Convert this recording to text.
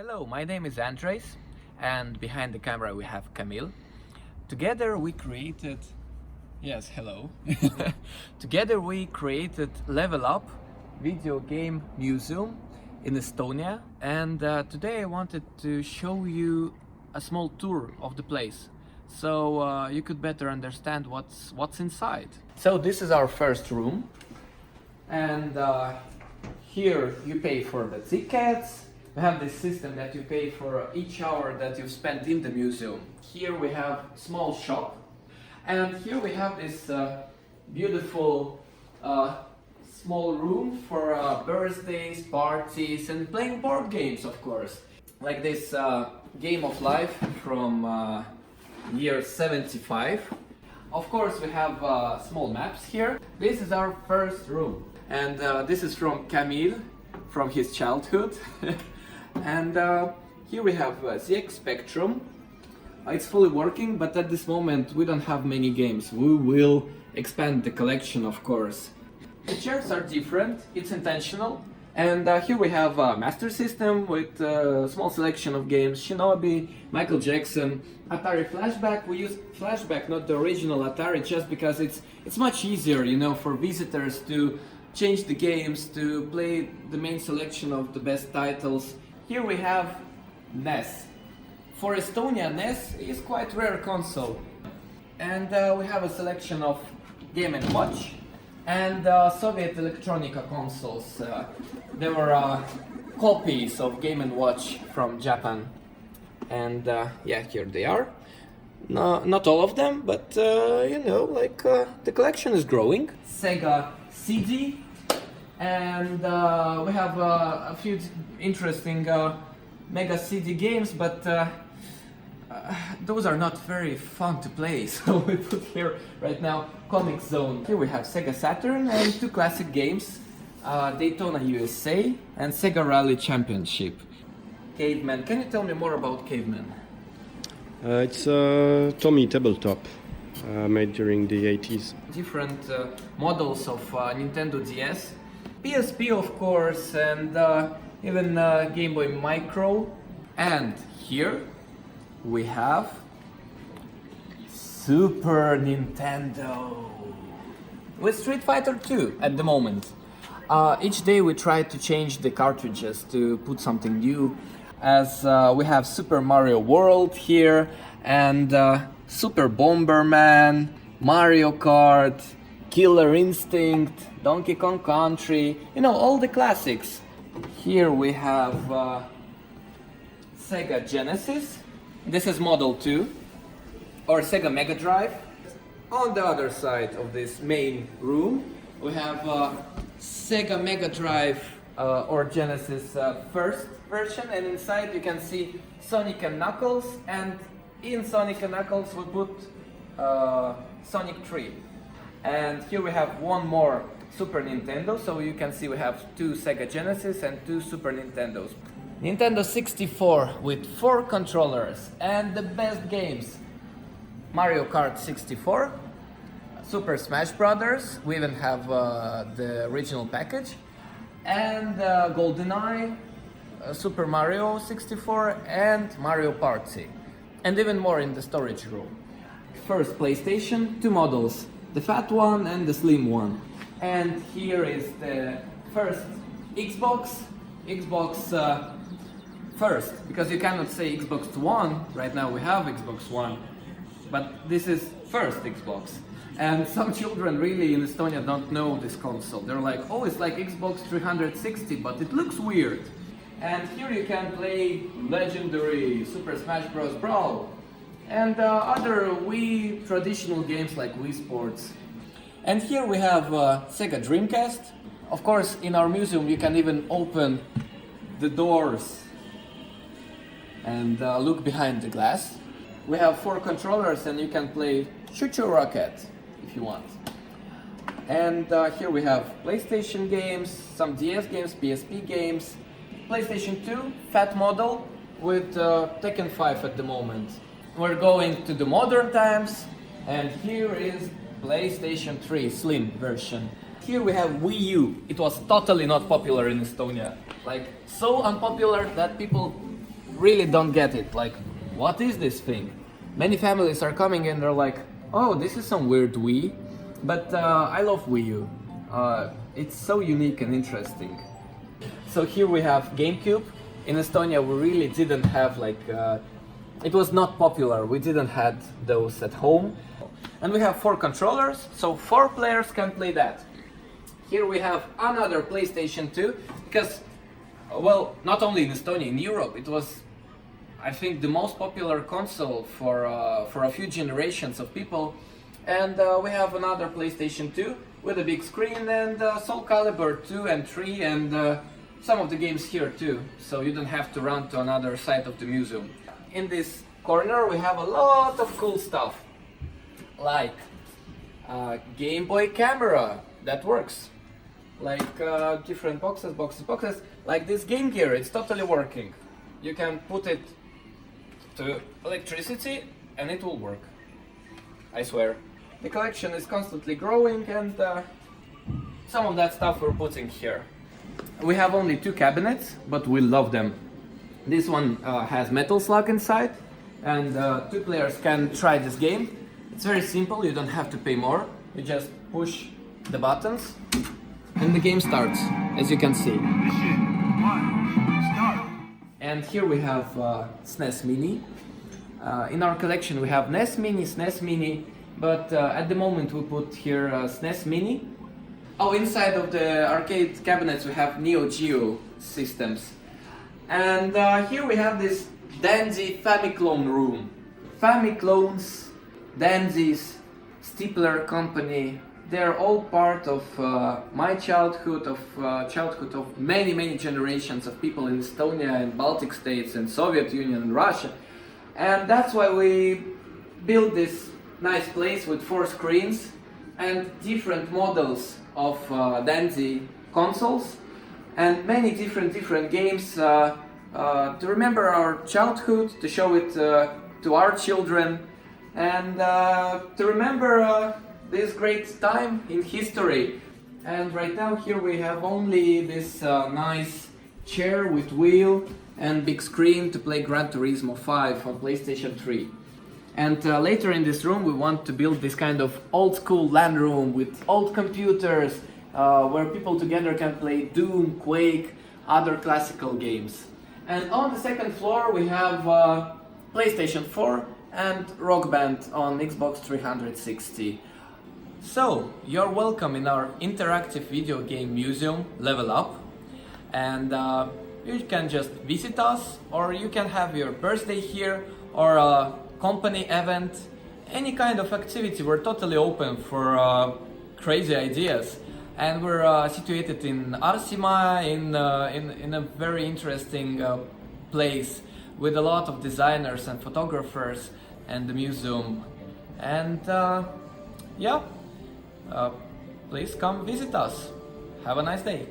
Hello, my name is Andres, and behind the camera we have Camille. Together we created... Yes, hello. Together we created LVLup video game museum in Estonia, and today I wanted to show you a small tour of the place, so you could better understand what's inside. So this is our first room, and here you pay for the tickets. We have this system that you pay for each hour that you've spent in the museum. Here we have small shop, and here we have this beautiful small room for birthdays, parties, and playing board games, of course. Like this Game of Life from year 75. Of course we have small maps here. This is our first room, and this is from Camille, from his childhood. And here we have ZX Spectrum. It's fully working, but at this moment we don't have many games. We will expand the collection, of course. The chairs are different, it's intentional. And here we have a Master System with a small selection of games. Shinobi, Michael Jackson, Atari Flashback. We use Flashback, not the original Atari, just because it's much easier, you know, for visitors to change the games, to play the main selection of the best titles. Here we have NES. For Estonia, NES is quite rare console. And we have a selection of Game & Watch and Soviet Electronica consoles. There were copies of Game & Watch from Japan. And yeah, here they are. No, not all of them, but you know, like the collection is growing. Sega CD. And we have a few interesting Mega CD games, but those are not very fun to play, so we put here right now Comic Zone. Here we have Sega Saturn and two classic games, Daytona USA and Sega Rally Championship. Caveman, can you tell me more about Caveman? It's a Tommy tabletop made during the 80s. Different models of Nintendo DS. PSP, of course, and even Game Boy Micro. And here we have Super Nintendo with Street Fighter 2 at the moment. Each day we try to change the cartridges to put something new, as we have Super Mario World here, and Super Bomberman, Mario Kart, Killer Instinct, Donkey Kong Country, you know, all the classics. Here we have Sega Genesis. This is Model 2, or Sega Mega Drive. On the other side of this main room, we have Sega Mega Drive or Genesis first version, and inside you can see Sonic and Knuckles, and in Sonic and Knuckles we put Sonic 3. And here we have one more Super Nintendo, so you can see we have two Sega Genesis and two Super Nintendos. Nintendo 64 with 4 controllers and the best games. Mario Kart 64, Super Smash Brothers, we even have the original package, and GoldenEye, Super Mario 64 and Mario Party. And even more in the storage room. First PlayStation, 2 models. The fat one and the slim one. And here is the first Xbox first, because you cannot say Xbox One. Right now we have Xbox One, but this is first Xbox. And some children really in Estonia don't know this console. They're like, oh, it's like Xbox 360, but it looks weird. And here you can play legendary Super Smash Bros. Brawl and other Wii traditional games like Wii Sports. And here we have Sega Dreamcast. Of course, in our museum you can even open the doors and look behind the glass. We have 4 controllers, and you can play Choo Choo Rocket if you want. And here we have PlayStation games, some DS games, PSP games, PlayStation 2 fat model with Tekken 5 at the moment. We're going to the modern times, and here is PlayStation 3 slim version. Here we have Wii U. It was totally not popular in Estonia. Like, so unpopular that people really don't get it. Like, what is this thing? Many families are coming and they're like, oh, this is some weird Wii, but I love Wii U. It's so unique and interesting. So here we have GameCube. In Estonia we really didn't have like, it was not popular, we didn't have those at home. And we have 4 controllers, so 4 players can play that. Here we have another PlayStation 2, because, well, not only in Estonia, in Europe, it was, I think, the most popular console for a few generations of people. And we have another PlayStation 2 with a big screen and Soul Calibur 2 and 3 and some of the games here too, so you don't have to run to another side of the museum. In this corner we have a lot of cool stuff, like Game Boy camera that works, like different boxes, like this Game Gear, it's totally working. You can put it to electricity and it will work, I swear. The collection is constantly growing and some of that stuff we're putting here. We have only 2 cabinets, but we love them. This one has Metal Slug inside, and 2 players can try this game. It's very simple, you don't have to pay more. You just push the buttons and the game starts, as you can see. Mission 1, start. And here we have SNES Mini. In our collection we have NES Mini, SNES Mini, but at the moment we put here SNES Mini. Oh, inside of the arcade cabinets we have Neo Geo systems. And here we have this dandy Famiclone room. Famiclones, dandies, Stipler company, they're all part of my childhood, childhood of many generations of people in Estonia and Baltic states and Soviet Union and Russia. And that's why we built this nice place with 4 screens and different models of dandy consoles and many different games to remember our childhood, to show it to our children, and to remember this great time in history. And right now here we have only this nice chair with wheel and big screen to play Gran Turismo 5 on PlayStation 3. And later in this room we want to build this kind of old school LAN room with old computers where people together can play Doom, Quake, other classical games. And on the second floor we have PlayStation 4 and Rock Band on Xbox 360. So, you're welcome in our interactive video game museum, LVLup, and you can just visit us, or you can have your birthday here, or a company event, any kind of activity. We're totally open for crazy ideas, and we're situated in Arsima, in a very interesting place with a lot of designers and photographers and the museum. And yeah, please come visit us. Have a nice day.